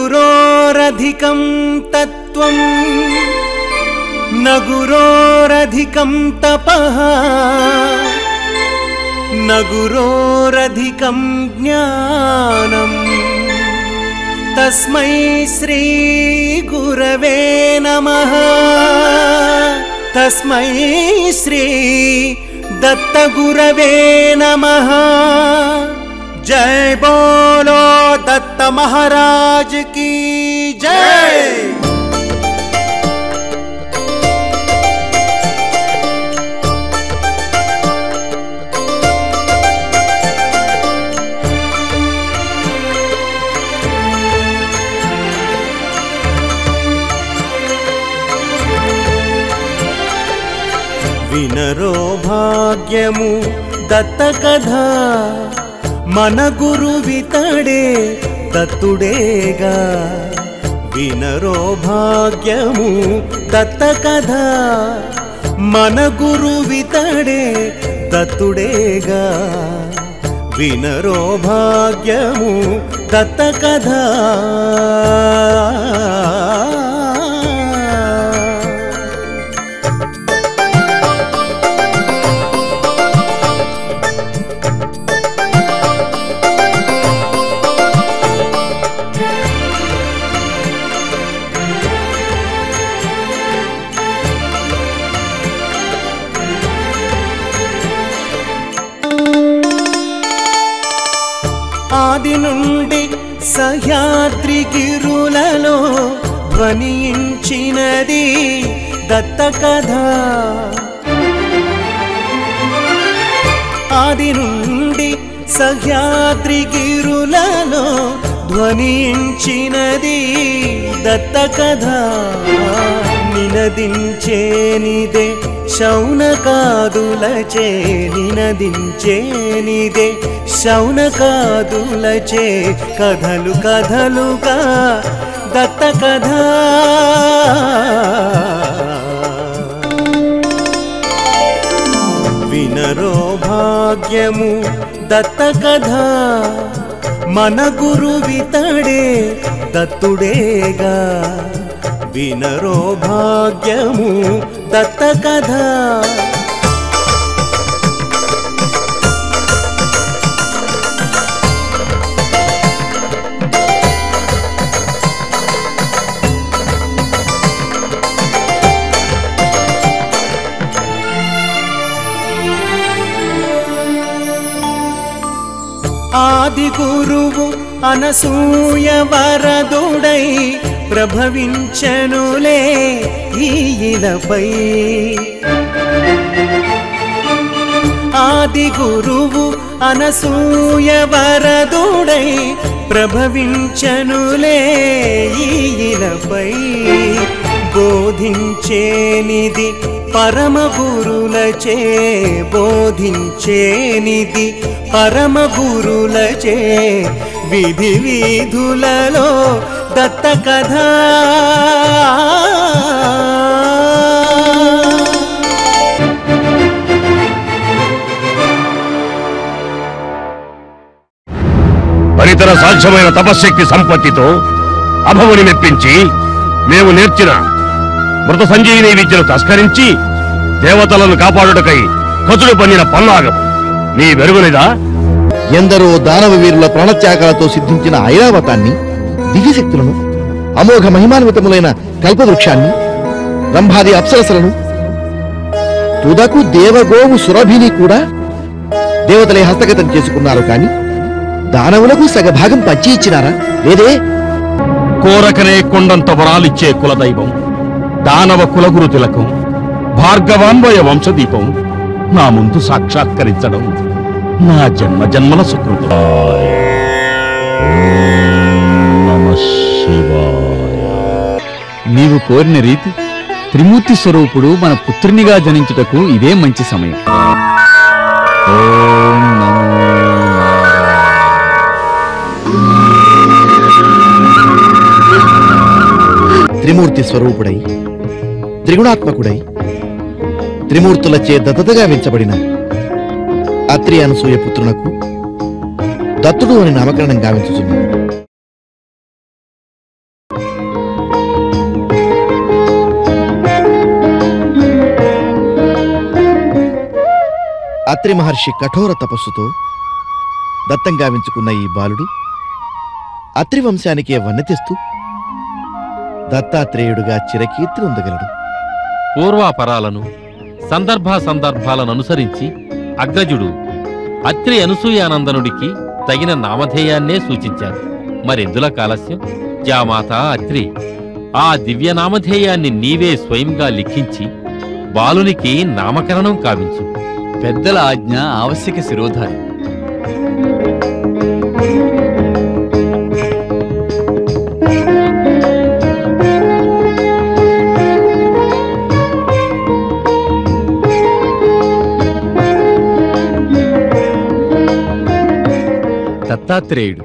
गुरोरधिकं तत्त्वं न गुरोरधिकं तपः न गुरोरधिकं ज्ञानम् तस्मै श्री गुरवे नमः तस्मै श्री दत्तगुरवे नमः। जय बोलो दत्त महाराज की जय। विनरो भाग्यमु दत्त कथा मन गुरुवितडे दत्तुडेगा। विनरो भाग्यमु दत्त कथा मन गुरुवितडे दत्तुडेगा। विनरो भाग्यमु दत्त कथा ఆది నుండి సహ్యాద్రి గిరులలో ధ్వనించినది దత్త కథ। ఆది నుండి సహ్యాద్రి గిరులలో ధ్వనించినది దత్త కథ। నినదించేనిదే శౌనకాదులచే నినదించేనిదే శౌనకాదులచే కథలు కథలుగా దత్త కథ। వినరో భాగ్యము దత్త కథ మన గురువితడే దత్తుడేగా। వినరో భాగ్యము దత్త కథ। ఆది గురువు అనసూయ వరదుడై ప్రభవించనులే ఈలపై। ఆది గురువు అనసూయ వరదుడై ప్రభవించనులే ఈలపై। బోధించేనిది పరమ గురులచే బోధించేనిది పరమ గురులచే విధి విధులలో దత్త కథ। పరితర సాధ్యమైన తపశక్తి సంపత్తితో అభవుని మెప్పించి మేము నేర్చిన మృత సంజీవిని విద్యను తస్కరించి దేవతలను కాపాడుటకై కచుడు పన్నిన పన్నాగం నీ వెరుగునిదా? ఎందరో దానవ వీరుల ప్రాణత్యాగాలతో సిద్ధించిన ఐరావతాన్ని, దివ్యశక్తులను, అమోఘ మహిమాన్వితములైన కల్పవృక్షాన్ని, రంభాది అప్సరసలను, తుదకు దేవగోవు సురభిని కూడా దేవతలే హస్తగతం చేసుకున్నారు కాని దానవులకు సగభాగం పంచి ఇచ్చినారా? లేదే. కోరకనే కొండంత వరాలిచ్చే కులదైవం, దానవ కులగురు తిలకం, భార్గవాన్వయ వంశదీపం నా ముందు సాక్షాత్కరించడం నా జన్మ జన్మల సుకృతం। నీవు కోరిన రీతి త్రిమూర్తి స్వరూపుడు మన పుత్రునిగా జనించుటకు ఇదే మంచి సమయం। త్రిమూర్తి స్వరూపుడై త్రిగుణాత్మకుడై త్రిమూర్తులచే దత్తతగా వెంచబడిన అత్రి అనసూయ పుత్రునకు దత్తుడు అని నామకరణం గావించుచున్నాడు। అత్రి మహర్షి కఠోర తపస్సుతో దత్తం గావించుకున్న ఈ బాలుడు అత్రి వంశానికే వన్నె తెస్తూ దత్తాత్రేయుడుగా చిరకీర్తి పొందగలడు. పూర్వాపరాలను సందర్భాలను అనుసరించి అగ్రజుడు అత్రి అనసూయానందనుడికి తగిన నామధేయాన్నే సూచించారు. మరెందుల కాలస్యం? జామాత అత్రి, ఆ దివ్య నామధేయాన్ని నీవే స్వయంగా లిఖించి బాలునికి నామకరణం కావించు. పెద్దల ఆజ్ఞ ఆవశ్యక శిరోధారి. దత్తాత్రేయుడు.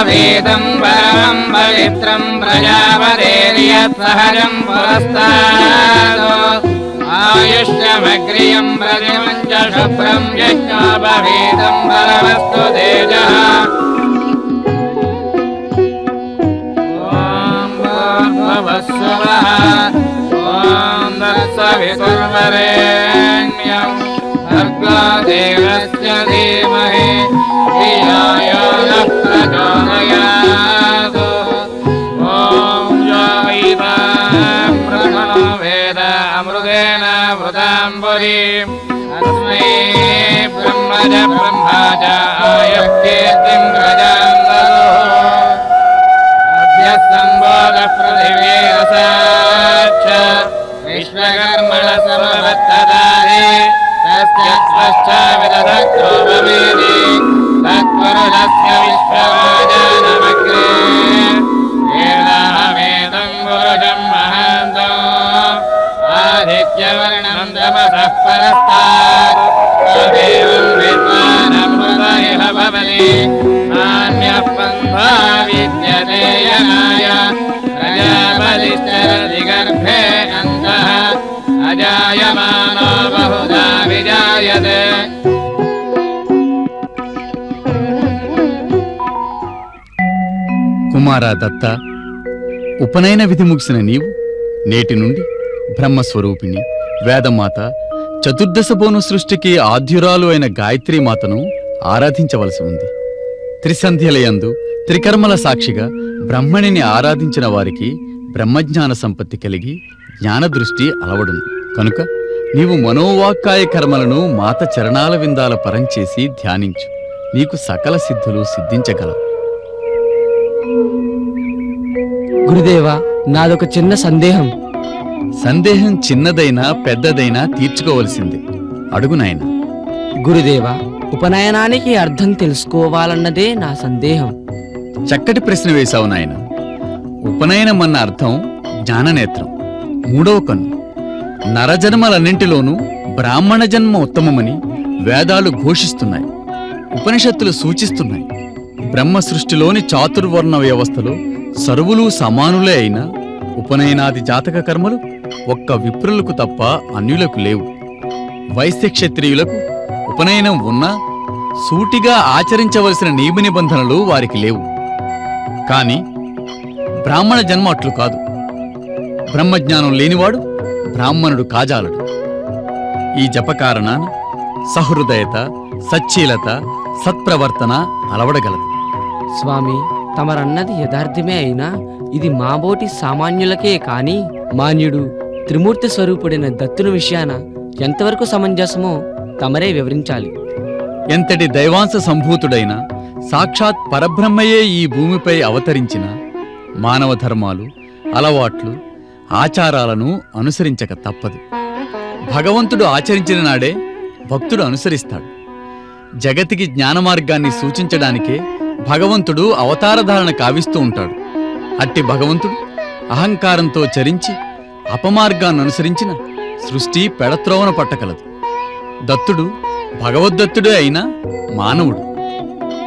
వేదం పరమం పవిత్రం ప్రజాపతేర్యత్సహజం పురస్తాదో ఆయుష్యమగ్రియం ప్రతిమంచ శుభ్రం యజ్ఞోపవేదం పరమస్తు తేజః. ఓం భూర్భువస్సువః ఓం తత్సవితుర్వరేణ్యం భర్గో దేవస్య ధీమహి ధియో యో నః ప్రచోదయాత్. ఓం యో వైతాం ప్రణో వేద అమృతేన వృతాంబురీం తస్మై బ్రహ్మజ బ్రహ్మాజ ఆయుః కీర్తిం ప్రజాం దదుః. అభ్యస్తంబోధ పృథివీరసాక్ష విశ్వకర్మణ సమవర్తదారే తస్య స్వచ్ఛావిదధక్తో భవేది తత్పురుషస్య విశ్వవాజానమగ్రే వేదాహమేతం పురుషం మహాంతం ఆదిత్యవర్ణం తమసః పరస్తాత్ తదేవం విద్వానమృత ఇహ భవతి నాన్యః పంథా విద్యతే యనాయ ప్రజాపతిశ్చరతి గర్భే అంతః అజాయమానో బహుధా విజాయతే. కుమారా దత్త, ఉపనయన విధి ముగిసిన నీవు నేటి నుండి బ్రహ్మస్వరూపిణి, వేదమాత, చతుర్దశ బోను సృష్టికి ఆద్యురాలు అయిన గాయత్రీమాతను ఆరాధించవలసి ఉంది. త్రిసంధ్యలయందు త్రికర్మల సాక్షిగా బ్రహ్మణిని ఆరాధించిన వారికి బ్రహ్మజ్ఞాన సంపత్తి కలిగి జ్ఞానదృష్టి అలవడును. కనుక నీవు మనోవాక్కాయ కర్మలను మాత చరణాల విందాల పరంచేసి ధ్యానించు. నీకు సకల సిద్ధులు సిద్ధించగలవు. గురుదేవా, నాదొక చిన్న సందేహం. సందేహం చిన్నదైనా పెద్దదైనా తీర్చుకోవలసిందే. అడుగు నాయనా. గురుదేవా, ఉపనయనానికి అర్థం తెలుసుకోవాలన్నదే నా సందేహం. చక్కటి ప్రశ్న వేశావు నాయన. ఉపనయనం అన్న అర్థం జ్ఞాననేత్రం, మూడవ కన్ను. నరజన్మలన్నింటిలోనూ బ్రాహ్మణ జన్మ ఉత్తమమని వేదాలు ఘోషిస్తున్నాయి, ఉపనిషత్తులు సూచిస్తున్నాయి. బ్రహ్మ సృష్టిలోని చాతుర్వర్ణ వ్యవస్థలో సర్వులు సమానులే అయినా ఉపనయనాది జాతక కర్మలు ఒక్క విప్రులకు తప్ప అన్యులకు లేవు. వైశ్య క్షత్రియులకు ఉపనయనం ఉన్నా సూటిగా ఆచరించవలసిన నియమ నిబంధనలు వారికి లేవు. కాని బ్రాహ్మణ జన్మ అట్లు కాదు. బ్రహ్మజ్ఞానం లేనివాడు బ్రాహ్మణుడు కాజాలడు. ఈ జపకారణాన సహృదయత, సచ్చీలత, సత్ప్రవర్తన అలవడగలదు. స్వామి, తమరన్నది యథార్థమే అయినా ఇది మాబోటి సామాన్యులకే కాని మాన్యుడు త్రిమూర్తి స్వరూపుడైన దత్తుని విషయాన ఎంతవరకు సమంజసమో తమరే వివరించాలి. ఎంతటి దైవాంశ సంభూతుడైన సాక్షాత్ పరబ్రహ్మయే ఈ భూమిపై అవతరించిన మానవ ధర్మాలు, అలవాట్లు, ఆచారాలను అనుసరించక తప్పదు. భగవంతుడు ఆచరించిన నాడే భక్తుడు అనుసరిస్తాడు. జగతికి జ్ఞానమార్గాన్ని సూచించడానికే భగవంతుడు అవతారధారణ కావిస్తూ ఉంటాడు. అట్టి భగవంతుడు అహంకారంతో చరించి అపమార్గాన్ని అనుసరించిన సృష్టి పెడత్రోవన పట్టగలదు. దత్తుడు భగవద్దత్తుడే అయినా మానవుడు,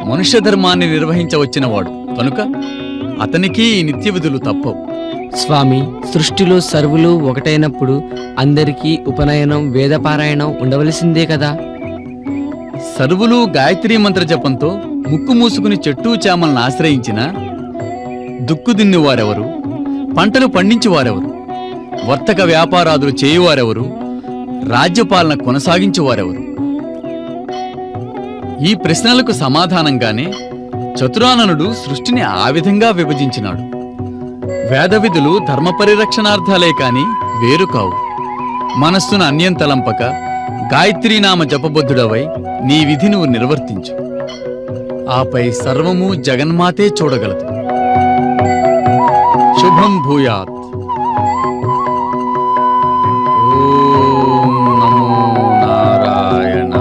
మనుష్య ధర్మాన్ని నిర్వహించవచ్చినవాడు కనుక అతనికి ఈ నిత్య విధులు తప్పవు. స్వామి, సృష్టిలో సర్వులు ఒకటైనప్పుడు అందరికీ ఉపనయనం, వేదపారాయణం ఉండవలసిందే కదా? సర్వులు గాయత్రీ మంత్ర జపంతో ముక్కు మూసుకుని చెట్టు చేమలను ఆశ్రయించిన దుక్కుదిన్నువారెవరు? పంటలు పండించువారెవరు? వర్తక వ్యాపారాదులు చేయువారెవరు? రాజ్యపాలన కొనసాగించువారెవరు? ఈ ప్రశ్నలకు సమాధానంగానే చతురాననుడు సృష్టిని ఆ విధంగా విభజించినాడు. వేద విధులు ధర్మ పరిరక్షణార్థాలే కాని వేరు కావు. మనస్సును అన్యం తలంపక గాయత్రీనామ జపబద్ధుడవై నీ విధి నువ్వు నిర్వర్తించు. ఆపై సర్వము జగన్మాతే చూడగలదు. శుభం భూయాత్. ఓం నమో నారాయణ.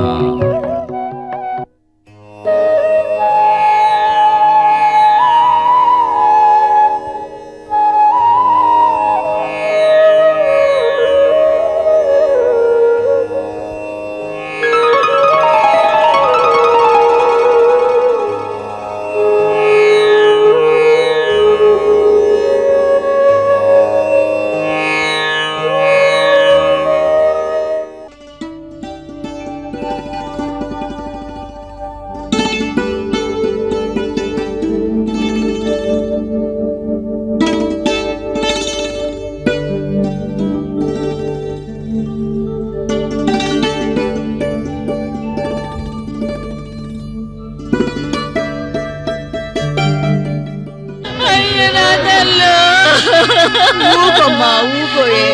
ఊకోమ్మా, ఊకోయే.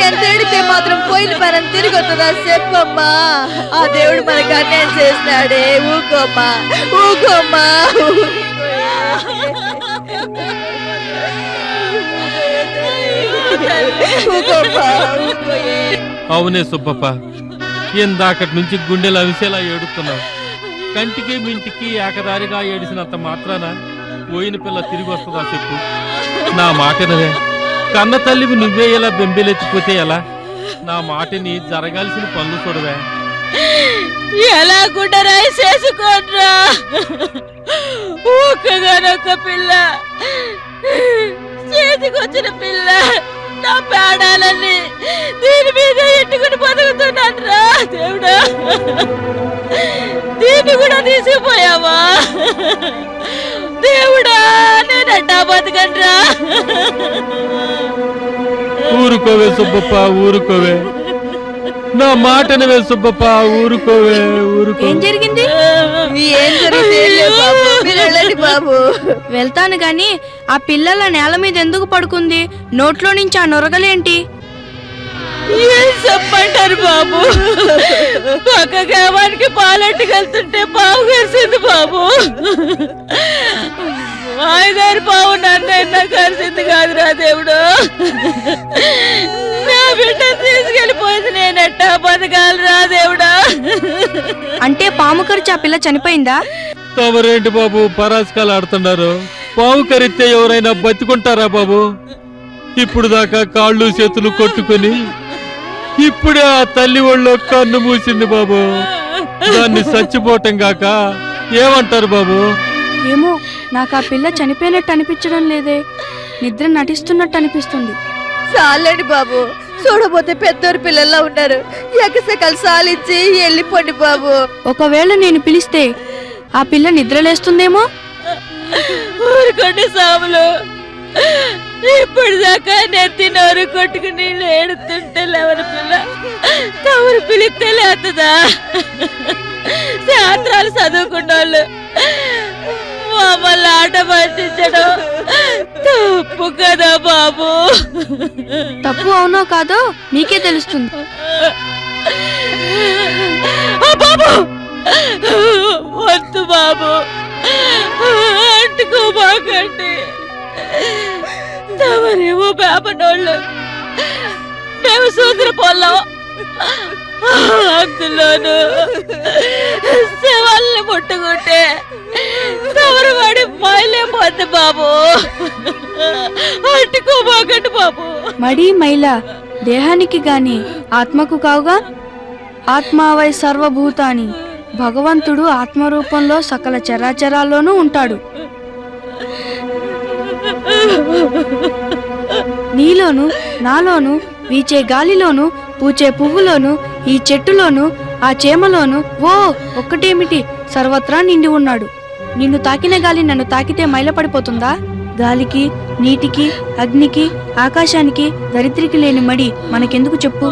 ఎంత ఏడితే మాత్రం పోయిన పని తిరిగి వస్తుందా చెప్పమ్మా. ఆ దేవుడు మనకు అన్యాయం చేసినాడే. ఊకోమ్మా, ఊకోమ్మా. అవునే సుబ్బప్ప, ఇందాకటి నుంచి గుండెలు అవిసేలా ఏడుస్తున్నావు. కంటికి మింటికి ఏకదారిగా ఏడిసినంత మాత్రాన పోయిన పిల్ల తిరిగి వస్తుందా చెప్పు? నా మాటనవే, కన్న తల్లివి నువ్వే ఇలా బెంబేలెత్తిపోతే ఎలా? నా మాటని జరగాల్సిన పనులు చూడవే. ఎలా గుండెరాయి చేసుకోండ్రా. ఊకగానొక్క పిల్ల, చేతికొచ్చిన పిల్ల, నా పేడాలని దీని మీద ఎట్టుకుని బతుకుతున్నాను రా దేవుడా. దీన్ని కూడా తీసుకుపోయావా దేవుడా? నేనట్టా బతకన్రా. ఊరుకోవే సుబ్బప్ప, ఊరుకోవే. నా మాటనవే సుబ్బప్ప, ఊరుకోవే, ఊరుకో. ఏం జరిగింది? ఏం జరిగింది బాబు? మీరు వెళ్ళండి బాబు. వెళ్తాను గాని ఆ పిల్లల నేల మీద ఎందుకు పడుకుంది? నోట్లో నుంచి ఆ నొరగలేంటి? ఏం చెప్పంటారు బాబు? పక్క గ్రామానికి పాలెట్టుకెళ్తుంటే పావు కలిసింది బాబు. 5-6 పావు నన్నైనా కలిసింది కాదురా దేవుడు. నా బిడ్డ తీసుకెళ్ళిపోయింది, నేనెట్టా బతకాలిరా దేవుడా? అంటే పాము ఖర్చు ఆ పిల్ల చనిపోయిందా? తమరేంటి బాబు పరాస్కాలు ఆడుతున్నారు? పావు కరిస్తే ఎవరైనా బతుకుంటారా బాబు? ఇప్పుడు దాకా కాళ్ళు చేతులు కొట్టుకుని ఇప్పుడే ఆ తల్లి ఒళ్ళో కన్ను మూసింది బాబు. దాన్ని చచ్చిపోవటం గాక ఏమంటారు బాబు? ఏమో, నాకు ఆ పిల్ల చనిపోయినట్టు అనిపించడం లేదే, నిద్ర నటిస్తున్నట్టు అనిపిస్తుంది. చాలండి బాబు, చూడబోతే పెద్దోరు పిల్లల్లా ఉన్నారు. ఎకసెకలు సాలించి వెళ్ళిపోండి బాబు. ఒకవేళ నేను పిలిస్తే ఆ పిల్ల నిద్రలేస్తుందేమో. ఊరుకోండి సాములు, ఇప్పటిదాకా నెత్తి నోరు కొట్టుకుని ఏడుతుంటే లేవని పిల్ల తమరు పిలిస్తే లేతుందా? శాస్త్రాలు చదువుకున్నోళ్ళు మమ్మల్ని ఆట పట్టించడం తప్పు కదా బాబు. తప్పు అవునో కాదో మీకే తెలుస్తుంది. బాబు వద్దు బాబు, అంటుకోబాకండి. తమరేమో బేపనోళ్ళు, మేము సూత్ర పొల్లం. అందులోను శవాల్ని ముట్టుకుంటే తమరు వాడి మైలేపోద్ది బాబు. అంటుకోబాకండి బాబు. మడి మైల దేహానికి గాని ఆత్మకు కావుగా. ఆత్మావై సర్వభూతాని, భగవంతుడు ఆత్మరూపంలో సకల చరాచరాల్లోనూ ఉంటాడు. నీలోను నాలోను, వీచే గాలిలోను, పూచే పువ్వులోను, ఈ చెట్టులోను, ఆ చేమలోను, ఓ ఒక్కటేమిటి సర్వత్రా నిండి ఉన్నాడు. నిన్ను తాకిన గాలి నన్ను తాకితే మైలపడిపోతుందా? గాలికి, నీటికి, అగ్నికి, ఆకాశానికి, దరిద్రికి లేని మడి మనకెందుకు చెప్పు?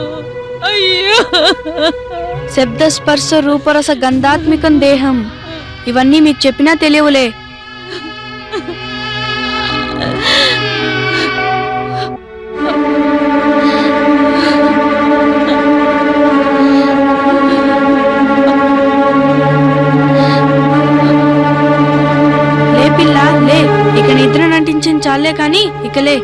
శబ్ద స్పర్శ రూపరస గంధాత్మికం దేహం. ఇవన్నీ మీకు చెప్పినా తెలియవులే. లే పిల్ల లే, ఇక నిద్ర నటించిన చాలే కాని ఇకలే.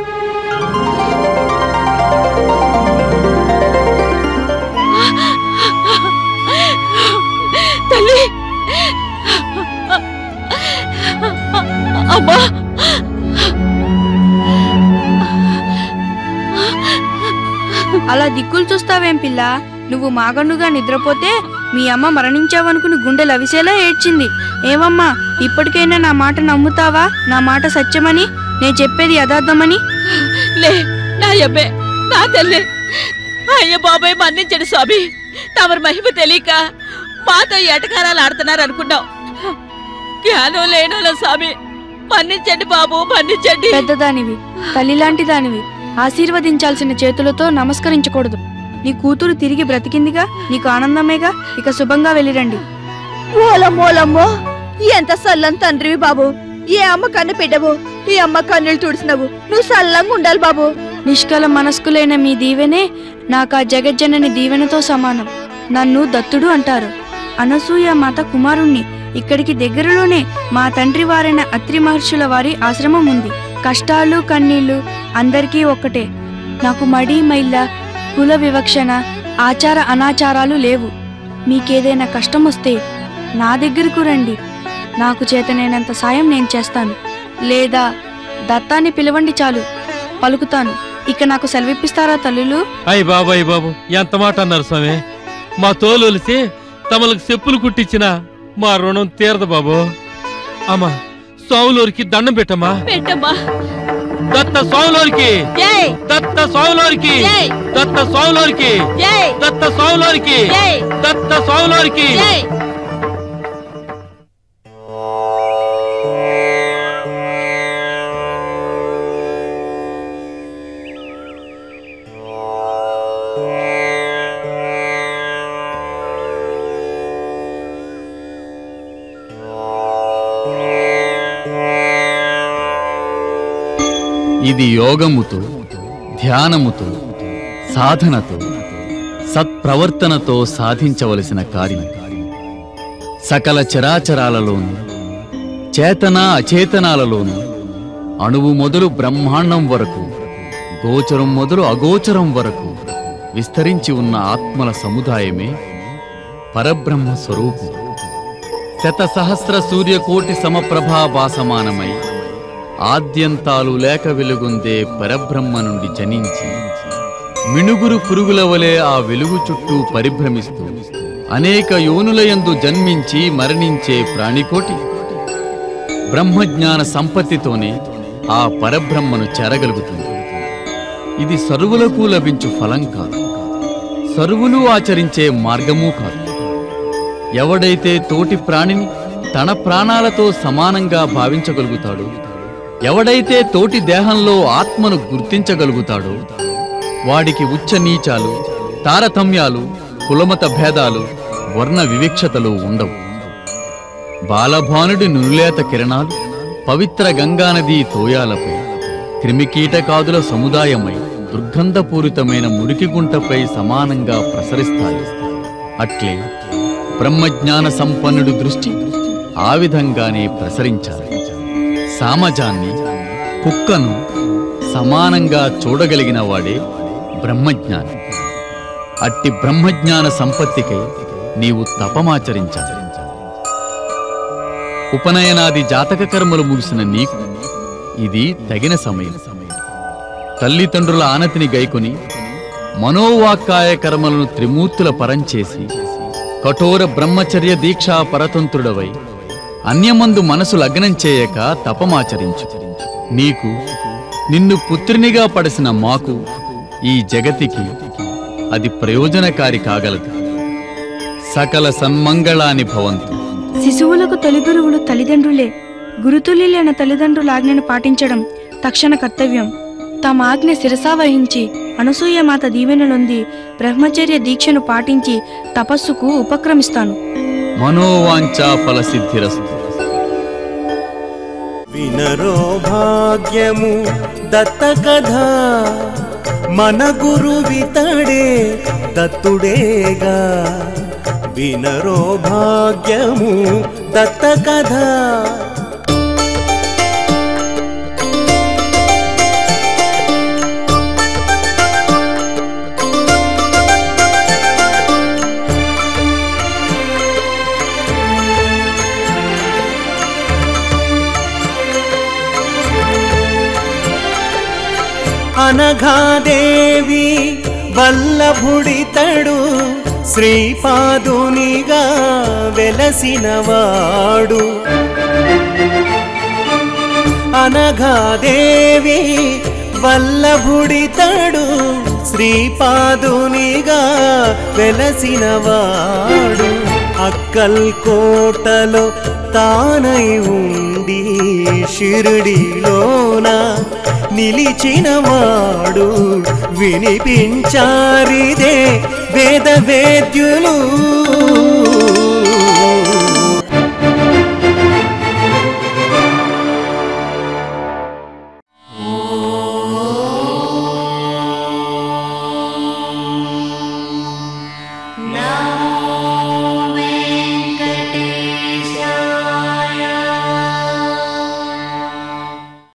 తల్లి, అమ్మా, అలా దిక్కులు చూస్తావేం పిల్ల? నువ్వు మాగండుగా నిద్రపోతే మీ అమ్మ మరణించావనుకుని గుండెలు అవిసేలా ఏడ్చింది. ఏమమ్మా, ఇప్పటికైనా నా మాట నమ్ముతావా? నా మాట సత్యమని, నేను చెప్పేది యథార్థమని? లే నా అబ్బే, నా తల్లి. అయ్య బాబాయ్ మన్నించండి స్వామి, తమరు మహిమ తెలియక మాతో ఎటకారాలు ఆడుతున్నారు అనుకున్నాం. జ్ఞానం లేనోళ్ళ స్వామి, మన్నించండి బాబు, మన్నించండి. పెద్దదానివి, తల్లి లాంటి దానివి, ఆశీర్వదించాల్సిన చేతులతో నమస్కరించకూడదు. నీ కూతురు తిరిగి బ్రతికిందిగా, నీకు ఆనందమేగా. ఇక శుభంగా వెళ్ళిరండి. ఓలమ్మోలమ్మో, ఎంత సల్లం తండ్రివి బాబు. ఏ అమ్మ కన్ను పెట్టవు, ఈ అమ్మ కన్నులు తుడిసినవు. నువ్వు సల్లంగా ఉండాలి బాబు. నిష్కల మనస్కులైన మీ దీవెనే నాకు ఆ జగజ్జనని దీవెనతో సమానం. నన్ను దత్తుడు అంటారు. అనసూయ మాత కుమారుణ్ణి. ఇక్కడికి దగ్గరలోనే మా తండ్రి వారైన అత్రి మహర్షుల వారి ఆశ్రమం ఉంది. కష్టాలు కన్నీళ్లు అందరికీ ఒక్కటే. నాకు మడి మైళ్ళ, కుల వివక్షణ, ఆచార అనాచారాలు లేవు. మీకేదైనా కష్టం వస్తే నా దగ్గరకు రండి. నాకు చేతనైనంత సాయం నేను చేస్తాను. లేదా దత్తాన్ని పిలవండి చాలు, పలుకుతాను. ఇక నాకు సెలవిప్పిస్తారా తల్లులు? అయ్య బాబు, అయ్య బాబు, ఎంత మాట అన్నారు స్వామి. మా తోలులిసి తమలకు చెప్పులు కుట్టించిన మా రుణం తీరదు బాబు. అమ్మా, స్వాములూరికి దండం పెట్టమ్మా. పెట్టమ్మా. దత్త స్వాములూరికి, దత్త స్వాములూరికి, దత్త స్వాములూరికి, దత్త స్వాములూరికి, దత్త స్వాములూరికి. ఇది యోగముతో, ధ్యానముతో, సాధనతో సత్ప్రవర్తనతో సాధించవలసిన కార్యం. సకల చరాచరాలలోనూ చేతన అచేతనాలలోనూ అణువు మొదలు బ్రహ్మాండం వరకు, గోచరం మొదలు అగోచరం వరకు విస్తరించి ఉన్న ఆత్మల సముదాయమే పరబ్రహ్మ స్వరూపం. శతసహస్ర సూర్యకోటి సమప్రభా భాసమానమై ఆద్యంతాలు లేక వెలుగొందే పరబ్రహ్మ నుండి జనించి మిణుగురు పురుగుల వలె ఆ వెలుగు చుట్టూ పరిభ్రమిస్తూ అనేక యోనులయందు జన్మించి మరణించే ప్రాణికోటి బ్రహ్మజ్ఞాన సంపత్తితోనే ఆ పరబ్రహ్మను చేరగలుగుతుంది. ఇది సర్వులకు లభించు ఫలం కాదు, సర్వులు ఆచరించే మార్గమూ కాదు. ఎవడైతే తోటి ప్రాణిని తన ప్రాణాలతో సమానంగా భావించగలుగుతాడో, ఎవడైతే తోటి దేహంలో ఆత్మను గుర్తించగలుగుతాడో వాడికి ఉచ్చ నీచాలు, తారతమ్యాలు, కులమత భేదాలు, వర్ణ వివక్షతలు ఉండవు. బాలభానుడి నునులేత కిరణాలు పవిత్ర గంగానదీ తోయాలపై, క్రిమికీటకాదుల సముదాయమై దుర్గంధపూరితమైన మురికి గుంటపై సమానంగా ప్రసరిస్తాయి. అట్లే బ్రహ్మజ్ఞాన సంపన్నుడి దృష్టి ఆ విధంగానే ప్రసరించాలి. సామజాన్ని, కుక్కను సమానంగా చూడగలిగిన వాడే బ్రహ్మజ్ఞాని. అట్టి బ్రహ్మజ్ఞాన సంపత్తికై నీవు తపమాచరించాలి. ఉపనయనాది జాతక కర్మలు ముగిసిన నీకు ఇది తగిన సమయం. తల్లిదండ్రుల ఆనతిని గైకొని మనోవాక్కాయ కర్మలను త్రిమూర్తుల పరంచేసి కఠోర బ్రహ్మచర్య దీక్షా పరతంత్రుడవై అన్యమందు మనసు లగ్నం చేయక తపమాచరించు. నీకు, నిన్ను పుత్రినిగా పడిసిన మాకు, ఈ జగతికి అది ప్రయోజనకారి కాగలదు. సకల సన్మంగళాని భవంతు. శిశువులకు తొలి గురువులు తల్లిదండ్రులే. గురుతుల్యులైన తల్లిదండ్రుల ఆజ్ఞను పాటించడం తక్షణ కర్తవ్యం. తమ ఆజ్ఞ శిరసా వహించి అనసూయమాత దీవెనలొంది బ్రహ్మచర్య దీక్షను పాటించి తపస్సుకు ఉపక్రమిస్తాను. మనోవాంఛా ఫలసిద్ధిరస్తు. వినరో భాగ్యము దత్త కథ, మన గురువితడే దత్తుడేగా. వినరో భాగ్యము దత్త కథ. అనఘాదేవి వల్లభుడితడు, శ్రీపాదునిగా వెలసినవాడు. అనఘాదేవి వల్లభుడితడు, శ్రీపాదునిగా వెలసినవాడు. అక్కల్ కోటలో తానై ఉండి షిరిడిలోన నిలిచినవాడు. వినిపించారిదే వేద వేద్యులు